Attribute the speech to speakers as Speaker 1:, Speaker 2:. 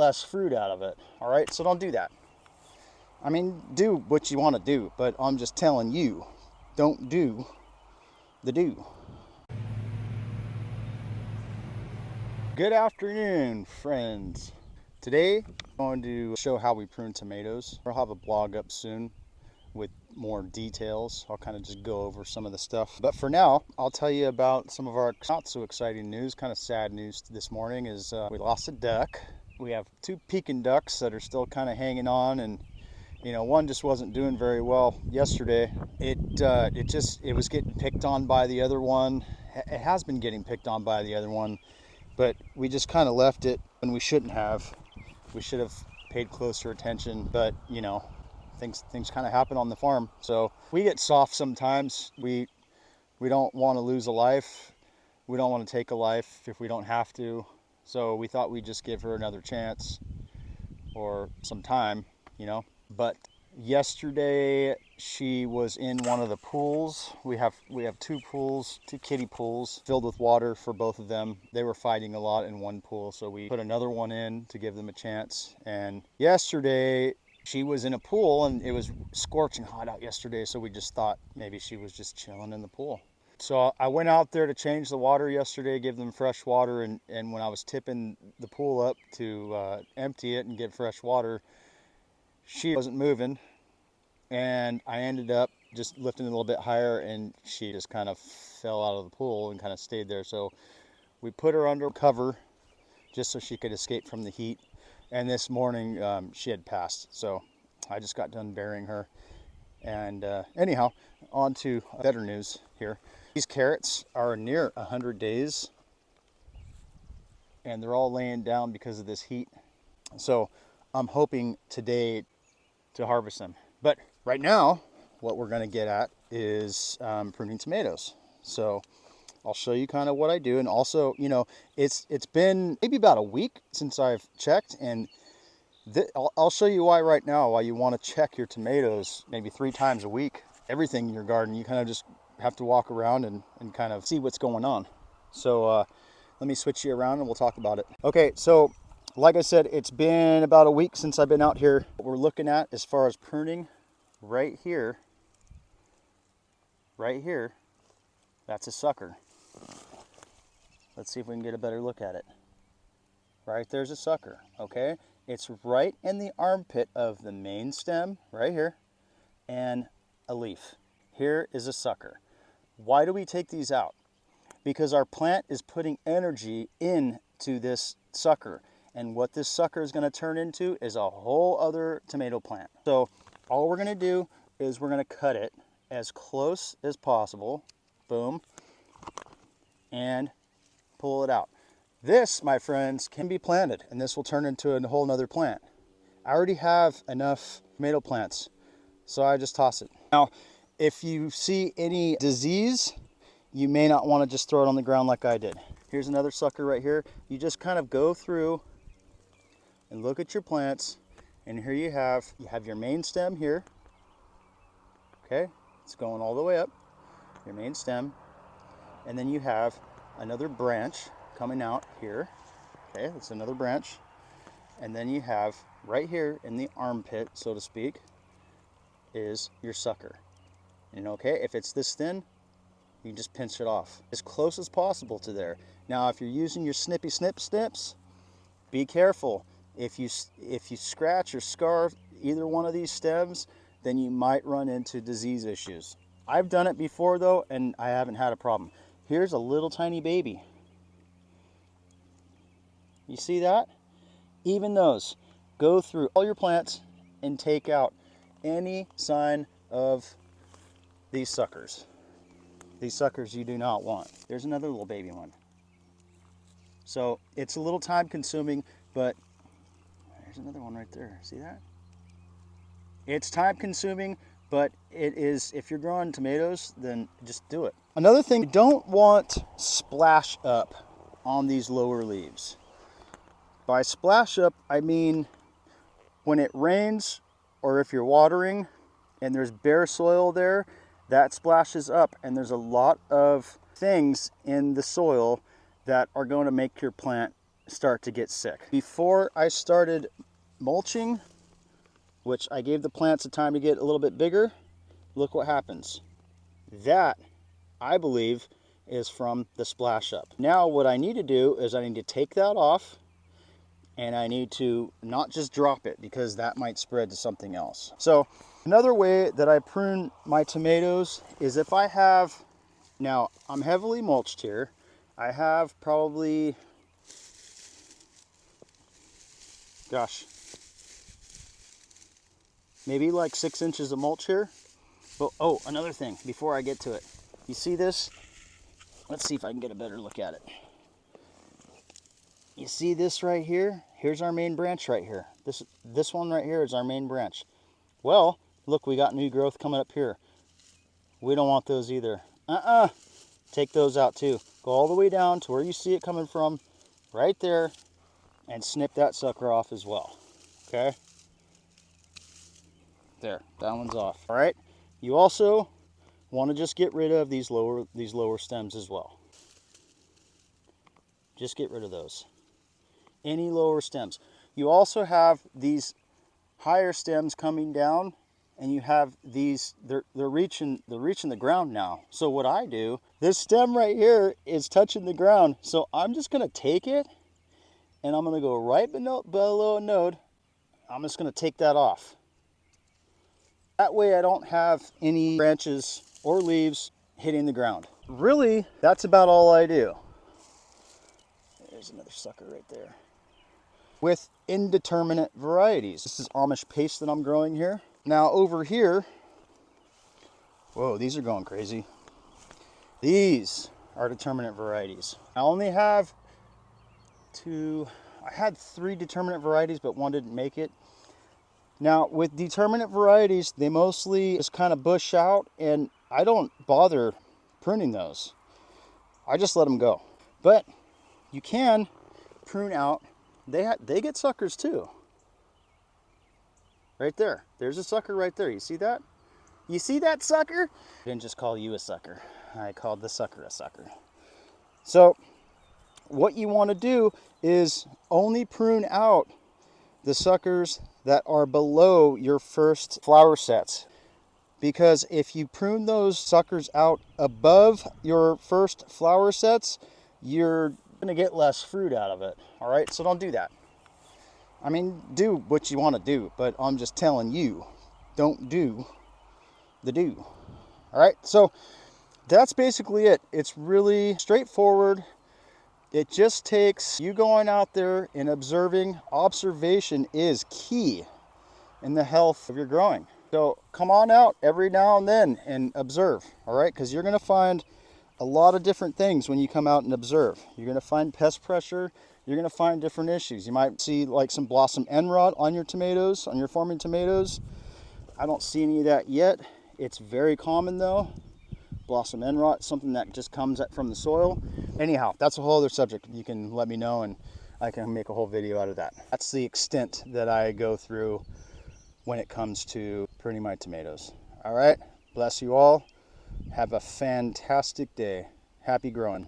Speaker 1: less fruit out of it. All right, so don't do that. I mean, do what you want to do, but I'm just telling you, don't do the do. Good afternoon, friends. Today, I'm going to show how we prune tomatoes. I'll have a blog up soon with more details. I'll kind of just go over some of the stuff. But for now, I'll tell you about some of our not so exciting news. Kind of sad news this morning is we lost a duck. We have 2 Pekin ducks that are still kind of hanging on, and you know, one just wasn't doing very well yesterday. It was getting picked on by the other one. It has been getting picked on by the other one, but we just kind of left it when we shouldn't have. We should have paid closer attention, but you know, things kind of happen on the farm. So we get soft sometimes. We don't want to lose a life. We don't want to take a life if we don't have to. So we thought we'd just give her another chance or some time, you know. But yesterday she was in one of the pools. We have 2 pools, 2 kiddie pools filled with water for both of them. They were fighting a lot in one pool, so we put another one in to give them a chance. And yesterday she was in a pool, and it was scorching hot out yesterday, so we just thought maybe she was just chilling in the pool. So I went out there to change the water yesterday, give them fresh water, and when I was tipping the pool up to empty it and get fresh water, she wasn't moving, and I ended up just lifting it a little bit higher, and she just kind of fell out of the pool and kind of stayed there. So we put her under cover just so she could escape from the heat, and this morning she had passed, so I just got done burying her. And anyhow, on to better news here. These carrots are near 100 days, and they're all laying down because of this heat. So I'm hoping today to harvest them. But right now, what we're going to get at is pruning tomatoes. So I'll show you kind of what I do. And also, you know, it's been maybe about a week since I've checked, and I'll show you why right now, why you want to check your tomatoes maybe 3 times a week. Everything in your garden, you kind of just have to walk around and kind of see what's going on. So let me switch you around and we'll talk about it. Okay, so like I said, it's been about a week since I've been out here. What we're looking at as far as pruning, right here, that's a sucker. Let's see if we can get a better look at it. Right there's a sucker, okay? It's right in the armpit of the main stem, right here, and a leaf. Here is a sucker. Why do we take these out? Because our plant is putting energy into this sucker. And what this sucker is going to turn into is a whole other tomato plant. So all we're going to do is we're going to cut it as close as possible. Boom. And pull it out. This, my friends, can be planted, and this will turn into a whole nother plant. I already have enough tomato plants, so I just toss it. Now, if you see any disease, you may not want to just throw it on the ground like I did. Here's another sucker right here. You just kind of go through and look at your plants, and here you have your main stem here. Okay, it's going all the way up, your main stem, and then you have another branch coming out here. Okay, that's another branch, and then you have right here in the armpit, so to speak, is your sucker. And okay, if it's this thin, you can just pinch it off as close as possible to there. Now, if you're using your snippy snips, be careful. If you scratch or scar either one of these stems, then you might run into disease issues. I've done it before though, and I haven't had a problem. Here's a little tiny baby. You see that? Even those. Go through all your plants and take out any sign of these suckers. These suckers you do not want. There's another little baby one. So it's a little time consuming, but there's another one right there. See that? It's time consuming, but it is, if you're growing tomatoes, then just do it. Another thing, you don't want splash up on these lower leaves. By splash up, I mean when it rains or if you're watering and there's bare soil there, that splashes up, and there's a lot of things in the soil that are going to make your plant start to get sick. Before I started mulching, which I gave the plants a time to get a little bit bigger, look what happens. That, I believe, is from the splash up. Now what I need to do is I need to take that off, and I need to not just drop it because that might spread to something else. So another way that I prune my tomatoes is if I have, now I'm heavily mulched here. I have probably, gosh, maybe like 6 inches of mulch here. But, oh, another thing before I get to it. You see this? Let's see if I can get a better look at it. You see this right here? Here's our main branch right here. This one right here is our main branch. Well, look, we got new growth coming up here. We don't want those either. Take those out too. Go all the way down to where you see it coming from, right there, and snip that sucker off as well. Okay? There, that one's off. All right. You also want to just get rid of these lower stems as well. Just get rid of those. Any lower stems. You also have these higher stems coming down, and you have these, they're reaching the ground now. So what I do, this stem right here is touching the ground. So I'm just going to take it, and I'm going to go right below a node. I'm just going to take that off. That way I don't have any branches or leaves hitting the ground. Really, that's about all I do. There's another sucker right there. With indeterminate varieties. This is Amish paste that I'm growing here. Now over here, whoa, these are going crazy. These are determinate varieties. I only have I had 3 determinate varieties, but one didn't make it. Now with determinate varieties, they mostly just kind of bush out, and I don't bother pruning those. I just let them go. But you can prune out. They get suckers too. Right there. There's a sucker right there. You see that? You see that sucker? I didn't just call you a sucker. I called the sucker a sucker. So what you want to do is only prune out the suckers that are below your first flower sets. Because if you prune those suckers out above your first flower sets, you're going to get less fruit out of it. All right, so don't do that. I mean, do what you want to do, but I'm just telling you, don't do the do. All right, so that's basically it. It's really straightforward. It just takes you going out there and observing. Observation is key in the health of your growing. So come on out every now and then and observe, all right? Because you're going to find a lot of different things when you come out and observe. You're going to find pest pressure. You're going to find different issues. You might see like some blossom end rot on your tomatoes, on your forming tomatoes. I don't see any of that yet. It's very common though. Blossom end rot, something that just comes from the soil. Anyhow, that's a whole other subject. You can let me know and I can make a whole video out of that. That's the extent that I go through when it comes to pruning my tomatoes. All right, bless you all. Have a fantastic day. Happy growing.